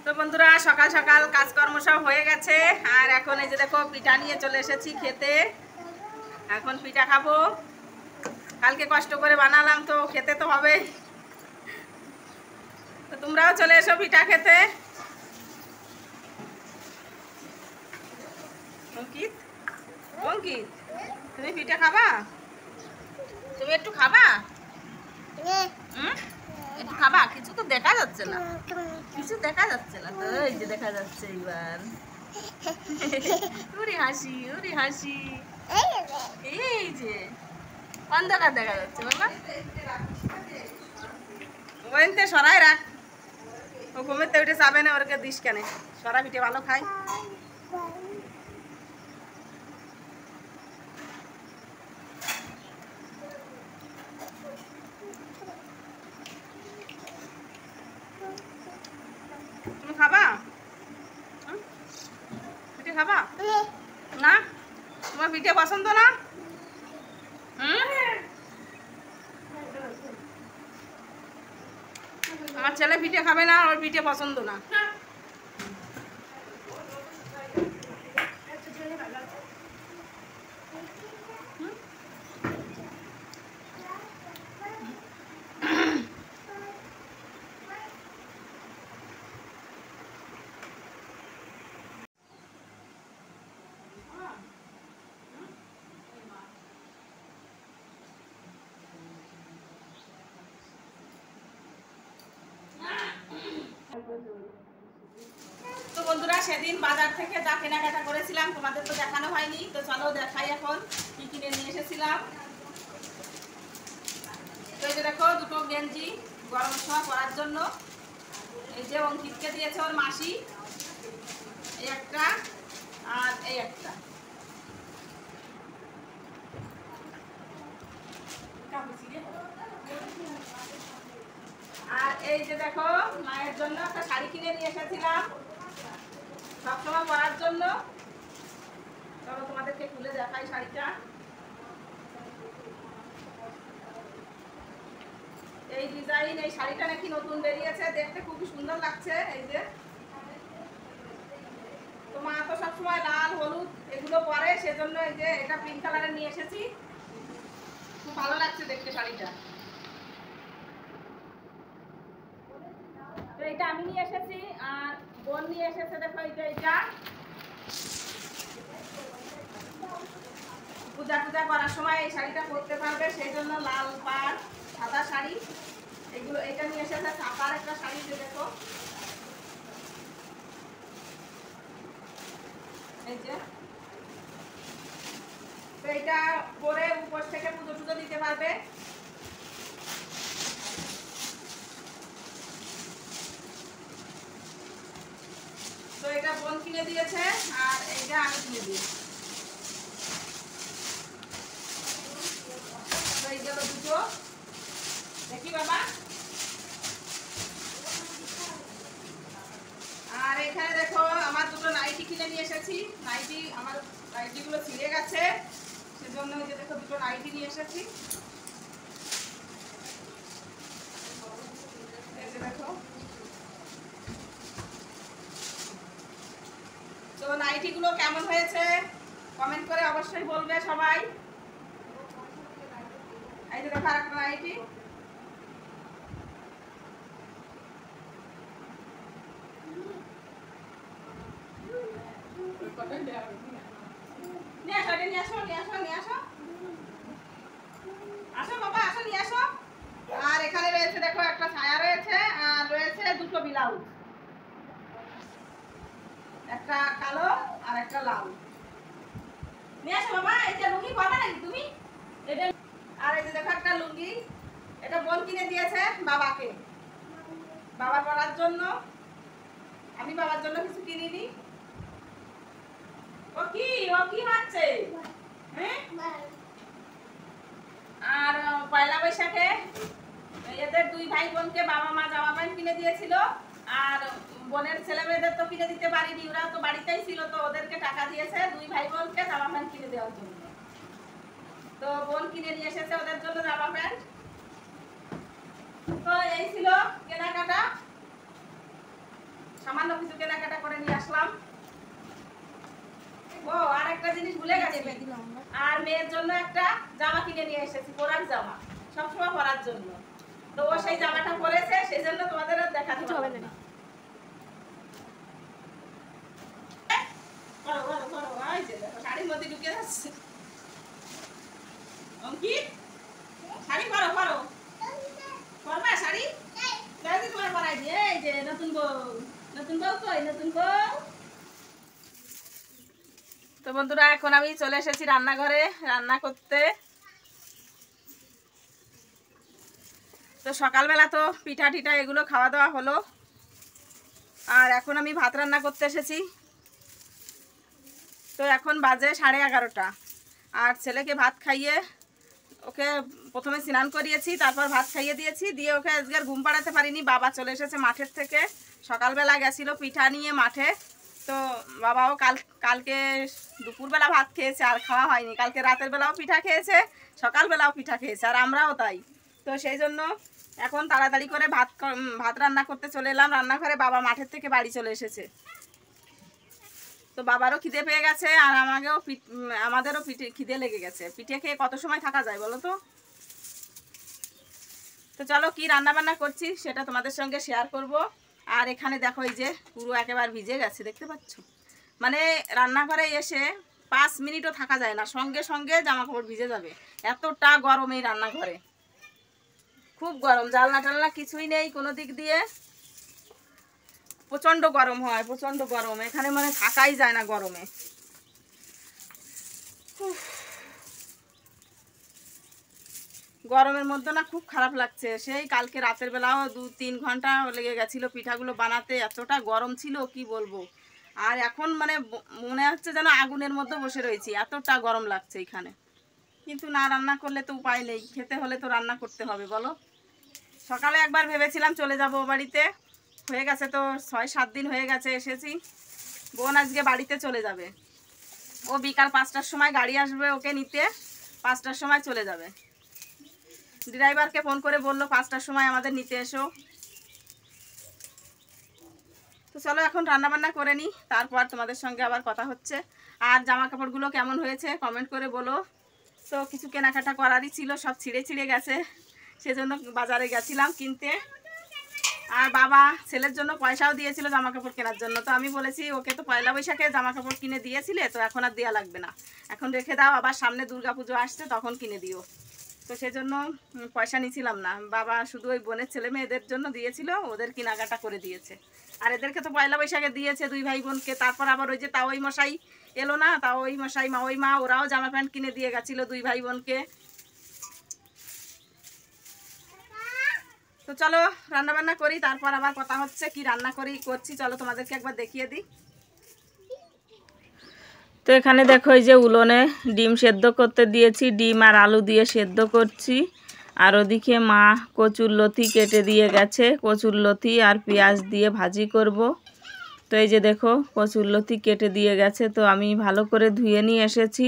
তো বন্ধুরা সকাল সকাল কাজকর্ম সব হয়ে গেছে আর এখন এই যে দেখো পিঠা নিয়ে চলে এসেছি খেতে। এখন পিঠা খাবো, কালকে কষ্ট করে বানালাম তো খেতে তো হবে। তো তোমরাও চলে এসো পিঠা খেতে। অঙ্কিত, অঙ্কিত তুমি পিঠা খাবা? তুমি একটু খাবা? একটু খাবা? কিছু তো দেখা যাচ্ছে না, কিছু দেখা যাচ্ছে না তো। এই যে দেখা যাচ্ছে এবার। ওরে হাসি, ওরে হাসি। এই যে অন্ধকার দেখা যাচ্ছে বাবা। ওইতে সরাই রাখ, ও ঘুমেতে উঠে যাবে না, ওরকে দিস কেন? সরা পিঠে ভালো খাই। তুমি খাবা? পিঠে খাবা না? তোমার পিঠে পছন্দ না? আমার ছেলে পিঠে খাবে না, ওর পিঠে পছন্দ না। তো বন্ধুরা সেদিন বাজার থেকে যা কেনাকাটা করেছিলাম তোমাদের তো দেখানো হয়নি, তো চলো দেখাই এখন কি কিনে নিয়ে এসেছিলাম। তো এই যে দেখো দুটো গেঞ্জি গরমের সময় পরার জন্য, এই যে অঙ্কিতকে দিয়েছে ওর মাসি, এই একটা আর এই একটা। আর এই যে দেখো মায়ের জন্য একটা শাড়ি কিনে নিয়ে এসেছিলাম সবসময় পরার জন্য। চলো তোমাদেরকে খুলে দেখাই শাড়িটা। এই ডিজাইন, এই শাড়িটা নাকি নতুন বেরিয়েছে, দেখতে খুবই সুন্দর লাগছে। এই যে তো মা তো সবসময় লাল হলুদ এগুলো পরে, সেজন্য এই যে এটা পিঙ্ক কালারের নিয়ে এসেছি। খুব ভালো লাগছে দেখতে শাড়িটা। তো এটা আমি নিয়ে এসেছি আর বোন নিয়ে এসেছে। দেখো এইটা পূজা টুজা করার সময় এই শাড়িটা পরতে পারবে, সেই জন্য লাল পাড় সাদা শাড়ি এগুলো। এটা নিয়ে এসেছে ছাপার একটা শাড়ি, যে দেখো এই যে। তো এটা পরে উপর থেকে পুজো টুজো দিতে পারবে। তো এটা বোন কিনে দিয়েছে আর এইটা আমি কিনে দিয়েছি। তো এই গেল দুটো, দেখি বাবা। আর এখানে দেখো আমার দুটো নাইটি কিনে নিয়ে এসেছি। নাইটি, আমার নাইটিগুলো ছিঁড়ে গেছে, সেজন্য এই যে দেখো দুটো নাইটি নিয়ে এসেছি। এই যে দেখো। তো নাইটিগুলো কেমন হয়েছে কমেন্ট করে অবশ্যই বলবে সবাই। এই যে দেখো আরেকটা নাইটি। নিয়ে আসো, নিয়ে আসো, নিয়ে আসো, নিয়ে আসো, আসো বাবা, আসো নিয়ে আসো। আর এখানে রয়েছে দেখো একটা ছায়া রয়েছে আর রয়েছে দুটো ব্লাউজ, একটা কালো আর একটা লাল। নিয়ে আসো বাবা। এটা লুঙ্গি পাবে নাকি তুমি? এটা। আর এই যে দেখো একটা লুঙ্গি, এটা বোন কিনে দিয়েছে বাবাকে, বাবা পরার জন্য। আমি বাবার জন্য কিছু কিনিনি। ও কি, ও কি হচ্ছে? হ্যাঁ। আর পয়লা বৈশাখে এদের দুই ভাই বোনকে বাবা মা জামা প্যান্ট কিনে দিয়েছিল, আর বোনের ছেলে মেয়েদের তো কিনে দিতে পারিনি, ওরা তো বাড়িতেই ছিল, তো ওদেরকে টাকা দিয়েছে দুই ভাই বোনকে জামা প্যান্ট কিনে দেওয়ার জন্য। তো বোন কিনে নিয়ে এসেছে ওদের জন্য জামা প্যান্ট। তো এই ছিল কেনাকাটা। সামান্য কিছু কেনাকাটা করে নিয়ে আসলাম। ও আর একটা জিনিস ভুলে গেছি, আর মেয়ের জন্য একটা জামা কিনে নিয়ে এসেছি, পরার জামা, সবসময় পরার জন্য। তো ও সেই জামাটা পরেছে, সেই জন্য তোমাদের আর দেখাতে পারবো না। শাড়ির মধ্যে ঢুকে যাচ্ছে। অঙ্কিত শাড়ি পরো পরো, পরবা শাড়ি? তোমার পরাই দিয়ে এই যে নতুন বউ, নতুন বউ কই, নতুন বউ। তো বন্ধুরা এখন আমি চলে এসেছি রান্নাঘরে রান্না করতে। তো সকালবেলা তো পিঠা টিঠা এগুলো খাওয়া দাওয়া হলো, আর এখন আমি ভাত রান্না করতে এসেছি। তো এখন বাজে 11:30, আর ছেলেকে ভাত খাইয়ে ওকে প্রথমে স্নান করিয়েছি, তারপর ভাত খাইয়ে দিয়েছি, দিয়ে ওকে আজকে ঘুম পাড়াতে পারিনি। বাবা চলে এসেছে মাঠের থেকে, সকালবেলা গেছিলো পিঠা নিয়ে মাঠে। তো বাবাও কালকে দুপুরবেলা ভাত খেয়েছে, আর খাওয়া হয়নি। কালকে রাতের বেলাও পিঠা খেয়েছে, সকালবেলাও পিঠা খেয়েছে, আর আমরাও তাই। তো সেই জন্য এখন তাড়াতাড়ি করে ভাত রান্না করতে চলে এলাম রান্নাঘরে। বাবা মাঠের থেকে বাড়ি চলে এসেছে। তো বাবারও খিদে পেয়ে গেছে, আর আমাদেরও খিদে লেগে গেছে। পিঠে খেয়ে কত সময় থাকা যায় বলো তো? তো চলো কি রান্না বান্না করছি সেটা তোমাদের সঙ্গে শেয়ার করব। আর এখানে দেখো এই যে পুরো একেবারে ভিজে গেছে, দেখতে পাচ্ছ? মানে রান্নাঘরে এসে 5 মিনিটও থাকা যায় না, সঙ্গে সঙ্গে জামা কাপড় ভিজে যাবে, এতটা গরম এই রান্নাঘরে। খুব গরম, জানলা টালনা কিছুই নেই কোনো দিক দিয়ে, প্রচণ্ড গরম হয়, প্রচণ্ড গরম। এখানে মানে থাকাই যায় না গরমে। গরমের মধ্যে না খুব খারাপ লাগছে। সেই কালকে রাতের বেলাও 2-3 ঘন্টা লেগে গেছিলো পিঠাগুলো বানাতে, এতটা গরম ছিল কি বলবো। আর এখন মানে মনে হচ্ছে যেন আগুনের মধ্যে বসে রয়েছি, এতটা গরম লাগছে এখানে। কিন্তু না রান্না করলে তো উপায় নেই, খেতে হলে তো রান্না করতে হবে বলো। সকালে একবার ভেবেছিলাম চলে যাব বাড়িতে, হয়ে গেছে তো 6-7 দিন হয়ে গেছে এসেছি। বোন আজকে বাড়িতে চলে যাবে, ও বিকাল 5টার সময় গাড়ি আসবে ওকে নিতে, 5টার সময় চলে যাবে। ড্রাইভারকে ফোন করে বললো 5টার সময় আমাদের নিতে এসো। তো চলো এখন রান্না বান্না করে নিই, তারপর তোমাদের সঙ্গে আবার কথা হচ্ছে। আর জামা কাপড়গুলো কেমন হয়েছে কমেন্ট করে বলো। তো কিছু কেনাকাটা করারই ছিল, সব ছিঁড়ে গেছে, সেজন্য বাজারে গেছিলাম কিনতে। আর বাবা ছেলের জন্য পয়সাও দিয়েছিল জামা কাপড় কেনার জন্য। তো আমি বলেছি ওকে তো পয়লা বৈশাখে জামা কাপড় কিনে দিয়েছিলে, তো এখন আর দেওয়া লাগবে না, এখন রেখে দাও, আবার সামনে দুর্গাপুজো আসছে তখন কিনে দিও। তো সেজন্য পয়সা নিয়েছিলাম না, বাবা শুধু ওই বোনের ছেলে মেয়েদের জন্য দিয়েছিল, ওদের কেনাকাটা করে দিয়েছে। আর এদেরকে তো পয়লা বৈশাখে দিয়েছে 2 ভাই বোনকে। তারপর আবার ওই যে তাওই মশাই এলো না, তাওই মশাই ওই মা ওরাও জামা প্যান্ট কিনে দিয়ে গেছিলো 2 ভাই বোনকে। তো চলো রান্না বান্না করি, তারপর আবার কথা হচ্ছে। কি রান্না করছি চলো তোমাদেরকে একবার দেখিয়ে দিই। তো এখানে দেখো এই যে উলনে ডিম সেদ্ধ করতে দিয়েছি, ডিম আর আলু দিয়ে সেদ্ধ করছি। আর ওদিকে মা কচুর লতি কেটে দিয়ে গেছে, কচুর লতি আর পেঁয়াজ দিয়ে ভাজি করব। তো এই যে দেখো কচুর লতি কেটে দিয়ে গেছে, তো আমি ভালো করে ধুয়ে নিয়ে এসেছি।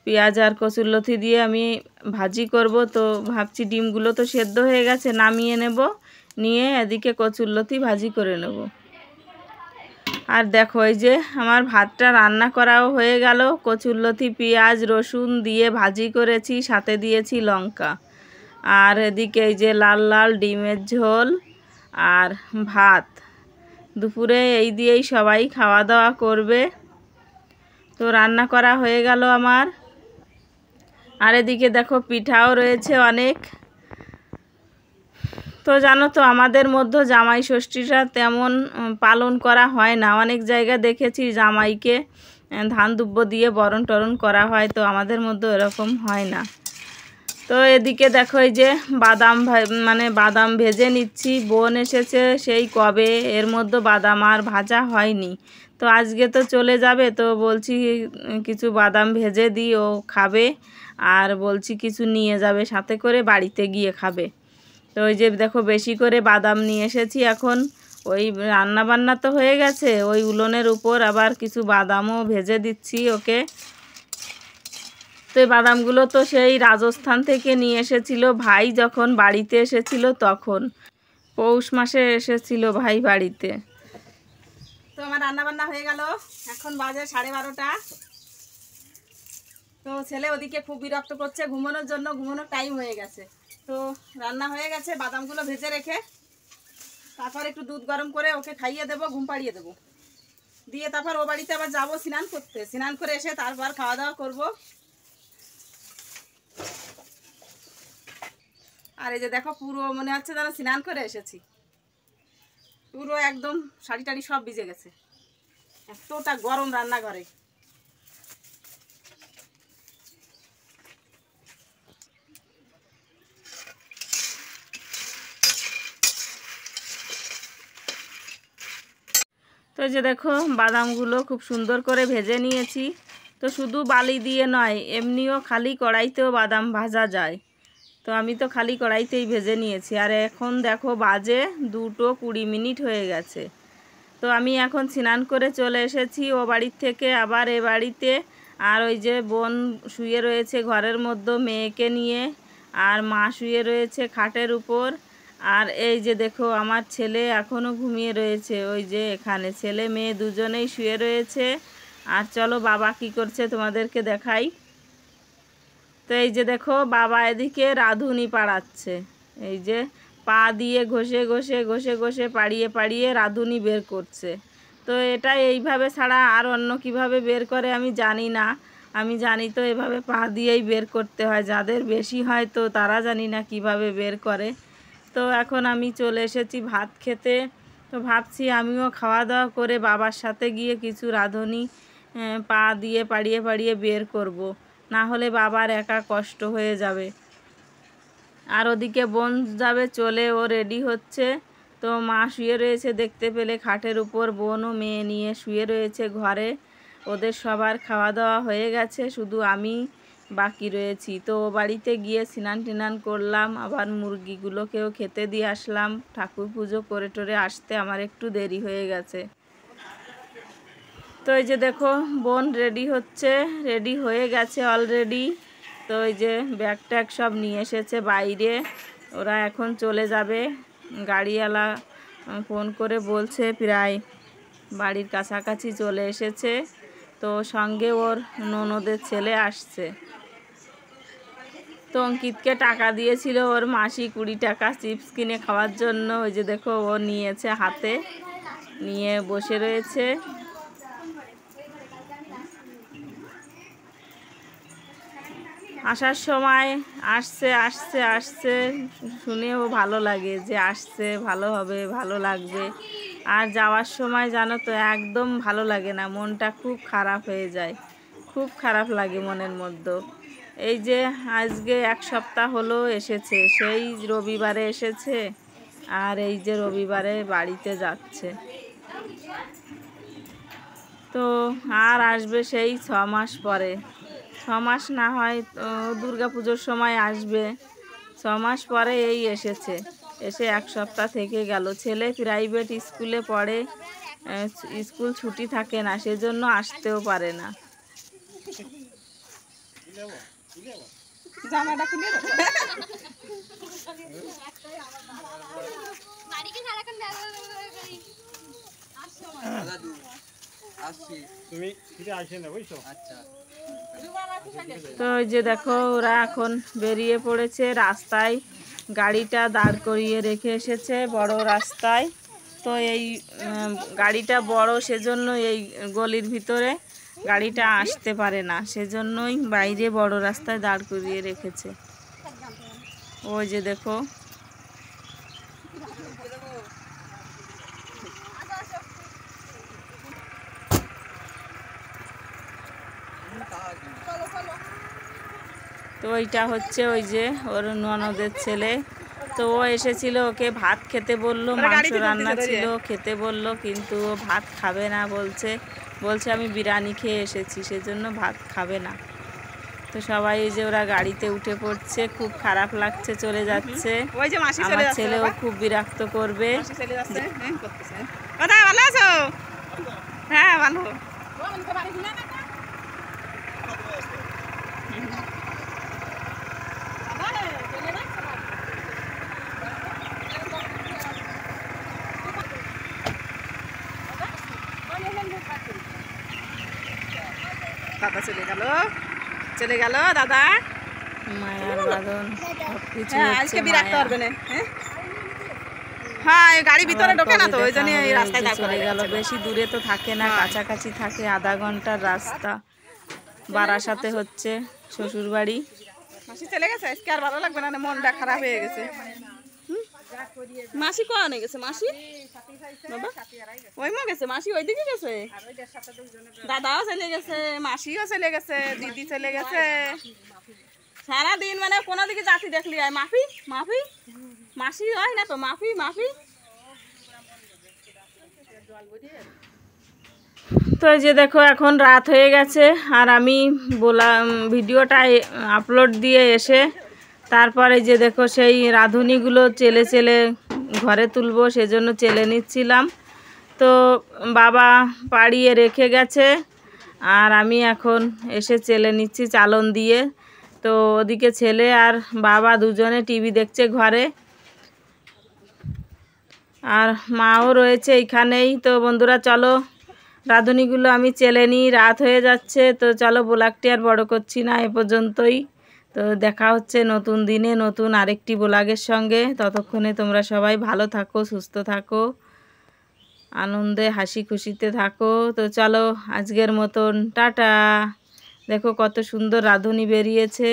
পেঁয়াজ আর কচুর লতি দিয়ে আমি ভাজি করব। তো ভাবছি ডিমগুলো তো সেদ্ধ হয়ে গেছে, নামিয়ে নেব, নিয়ে এদিকে কচুর লতি ভাজি করে নেব। আর দেখো এই যে আমার ভাতটা রান্না করাও হয়ে গেল, কচুরলতি পেঁয়াজ রসুন দিয়ে ভাজি করেছি, সাথে দিয়েছি লঙ্কা। আর এদিকে এই যে লাল লাল ডিমের ঝোল আর ভাত, দুপুরে এই দিয়েই সবাই খাওয়া দাওয়া করবে। তো রান্না করা হয়ে গেল আমার। আর এদিকে দেখো পিঠাও রয়েছে অনেক। তো জানো তো আমাদের মধ্যে জামাই ষষ্ঠীটা তেমন পালন করা হয় না, অনেক জায়গা দেখেছি জামাইকে ধান দুব্য দিয়ে বরণ টরণ করা হয়, তো আমাদের মধ্যে এরকম হয় না। তো এদিকে দেখো এই যে বাদাম ভেজে নিচ্ছি। বোন এসেছে সেই কবে, এর মধ্যে বাদাম আর ভাজা হয়নি। তো আজকে তো চলে যাবে, তো বলছি কিছু বাদাম ভেজে দিই, ও খাবে। আর বলছি কিছু নিয়ে যাবে সাথে করে, বাড়িতে গিয়ে খাবে। তো ওই যে দেখো বেশি করে বাদাম নিয়ে এসেছি। এখন ওই রান্না বান্না তো হয়ে গেছে, ওই উলনের উপর আবার কিছু বাদামও ভেজে দিচ্ছি ওকে। তো এই বাদামগুলো তো সেই রাজস্থান থেকে নিয়ে এসেছিল ভাই, যখন বাড়িতে এসেছিল তখন পৌষ মাসে এসেছিল ভাই বাড়িতে। আমার রান্না বান্না হয়ে গেল, এখন বাজে 12:30। তো ছেলে ওদিকে খুব বিরক্ত করছে, ঘুমানোর জন্য, ঘুমানোর টাইম হয়ে গেছে। তো রান্না হয়ে গেছে, বাদামগুলো ভেজে রেখে তারপর একটু দুধ গরম করে ওকে খাইয়ে দেবো, ঘুম পাড়িয়ে দেবো, দিয়ে তারপর ও বাড়িতে আবার যাবো স্নান করতে। স্নান করে এসে তারপর খাওয়া দাওয়া করবো। আর এই যে দেখো, পুরো মনে হচ্ছে যেন স্নান করে এসেছি, পুরো একদম শাড়ি টাড়ি সব ভিজে গেছে, এতটা গরম রান্নাঘরে। তো যে দেখো, বাদামগুলো খুব সুন্দর করে ভেজে নিয়েছি। তো শুধু বালি দিয়ে নয়, এমনিও খালি কড়াইতেও বাদাম ভাজা যায়। তো আমি তো খালি কড়াইতেই ভেজে নিয়েছি। আর এখন দেখো বাজে 2:20 হয়ে গেছে। তো আমি এখন স্নান করে চলে এসেছি ও বাড়ির থেকে আবার এ বাড়িতে। আর ওই যে বোন শুয়ে রয়েছে ঘরের মধ্যে মেয়েকে নিয়ে, আর মা শুয়ে রয়েছে খাটের উপর। আর এই যে দেখো, আমার ছেলে এখনও ঘুমিয়ে রয়েছে, ওই যে এখানে ছেলে মেয়ে দুজনেই শুয়ে রয়েছে। আর চলো বাবা কি করছে তোমাদেরকে দেখাই। তো এই যে দেখো, বাবা এদিকে রাঁধুনি পাড়াচ্ছে, এই যে পা দিয়ে ঘষে ঘষে ঘষে ঘষে পাড়িয়ে পাড়িয়ে রাঁধুনি বের করছে। তো এটা এইভাবে ছাড়া আর অন্য কিভাবে বের করে আমি জানি না। আমি জানি তো এভাবে পা দিয়েই বের করতে হয়, যাদের বেশি হয় তো তারা জানি না কিভাবে বের করে। তো এখন আমি চলে এসেছি ভাত খেতে। তো ভাবছি আমিও খাওয়া দাওয়া করে বাবার সাথে গিয়ে কিছু রাঁধুনি পা দিয়ে পাড়িয়ে পাড়িয়ে বের করব, না হলে বাবার একা কষ্ট হয়ে যাবে। আর ওদিকে বোন যাবে চলে, ও রেডি হচ্ছে। তো মা শুয়ে রয়েছে দেখতে পেলে খাটের উপর, বোন ও মেয়ে নিয়ে শুয়ে রয়েছে ঘরে। ওদের সবার খাওয়া দাওয়া হয়ে গেছে, শুধু আমি বাকি রয়েছি। তো ও বাড়িতে গিয়ে স্নান টিনান করলাম, আবার মুরগিগুলোকেও খেতে দিয়ে আসলাম। ঠাকুর পুজো করে টোরে আসতে আমার একটু দেরি হয়ে গেছে। তো এই যে দেখো, বোন রেডি হচ্ছে, রেডি হয়ে গেছে অলরেডি। তো এই যে ব্যাগ ট্যাগ সব নিয়ে এসেছে বাইরে, ওরা এখন চলে যাবে। গাড়িওয়ালা ফোন করে বলছে প্রায় বাড়ির কাছাকাছি চলে এসেছে। তো সঙ্গে ওর ননদের ছেলে আসছে। তো অঙ্কিতকে টাকা দিয়েছিল ওর মাসি 20 টাকা চিপস কিনে খাওয়ার জন্য। ওই যে দেখো, ও নিয়েছে হাতে, নিয়ে বসে রয়েছে। আসার সময় আসছে আসছে আসছে শুনেও ভালো লাগে যে আসছে, ভালো হবে, ভালো লাগবে। আর যাওয়ার সময় জানো তো একদম ভালো লাগে না, মনটা খুব খারাপ হয়ে যায়, খুব খারাপ লাগে মনের মধ্যে। এই যে আজকে 1 সপ্তাহ হলো এসেছে, সেই রবিবারে এসেছে, আর এই যে রবিবারে বাড়িতে যাচ্ছে। তো আর আসবে সেই 6 মাস পরে, 6 মাস না হয় দুর্গা পুজোর সময় আসবে। 6 মাস পরে এই এসেছে, এসে 1 সপ্তাহ থেকে গেল। ছেলে প্রাইভেট স্কুলে পড়ে, স্কুল ছুটি থাকে না, সেজন্য আসতেও পারে না। জামাটা খুলে তো ওই যে দেখো, ওরা এখন বেরিয়ে পড়েছে রাস্তায়, গাড়িটা দাঁড় করিয়ে রেখে এসেছে বড় রাস্তায়। তো এই গাড়িটা বড়, সেজন্য এই গলির ভিতরে গাড়িটা আসতে পারে না, সেজন্যই বাইরে বড় রাস্তায় দাঁড় করিয়ে রেখেছে। ওই যে দেখো, তো ওইটা হচ্ছে ওই যে ওর ননদের ছেলে। তো ও এসেছিল, ওকে ভাত খেতে বললো, মাংস রান্না ছিল খেতে বললো, কিন্তু ও ভাত খাবে না, বলছে আমি বিরিয়ানি খেয়ে এসেছি, সেজন্য ভাত খাবে না। তো সবাই এই যে ওরা গাড়িতে উঠে পড়ছে, খুব খারাপ লাগছে, চলে যাচ্ছে। আমার ছেলেও খুব বিরক্ত করবে। ভালো আছো? হ্যাঁ ভালো। দাদা চলে গেল দাদা। মায়ার বাঁধন সবকিছু হ্যাঁ আজকে বিরাটতে পারবে না। হ্যাঁ গাড়ি ভিতরে ঢোকে না তো ওই জন্য এই রাস্তায় চলে গেল। বেশি দূরে তো থাকে না, কাছাকাছি থাকে, আধা ঘন্টার রাস্তা। বারাসাতে হচ্ছে শ্বশুর বাড়ি। মাসি চলে গেছে, আজকে আর ভালো লাগবে না, মনটা খারাপ হয়ে গেছে। মাসি কোয়ানে গেছে? মাসি ওই মা গেছে, মাসি ওইদিকে গেছে, দাদাও চলে গেছে, মাসিও চলে গেছে, দিদি চলে গেছে। সারাদিন মানে কোনো দিকে জাতি দেখলি আয় মাফি মাফি মাসি হয় না তো মাফি মাফি। তো এই যে দেখো এখন রাত হয়ে গেছে, আর আমি বললাম ভিডিওটা আপলোড দিয়ে এসে তারপরে যে দেখো সেই রাঁধুনিগুলো চেলে চেলে ঘরে তুলবো, সেজন্য চেলে নিচ্ছিলাম। তো বাবা পাড়িয়ে রেখে গেছে আর আমি এখন এসে চেলে নিচ্ছি চালন দিয়ে। তো ওদিকে ছেলে আর বাবা দুজনে টিভি দেখছে ঘরে, আর মাও রয়েছে এইখানেই। তো বন্ধুরা চলো রাঁধুনিগুলো আমি চেলে নিই, রাত হয়ে যাচ্ছে। তো চলো ব্লগটি আর বড় করছি না, এ পর্যন্তই। তো দেখা হচ্ছে নতুন দিনে নতুন আরেকটি ব্লগের সঙ্গে। ততক্ষণে তোমরা সবাই ভালো থাকো, সুস্থ থাকো, আনন্দে হাসি খুশিতে থাকো। তো চলো আজকের মতন টাটা। দেখো কত সুন্দর রাঁধুনি বেরিয়েছে।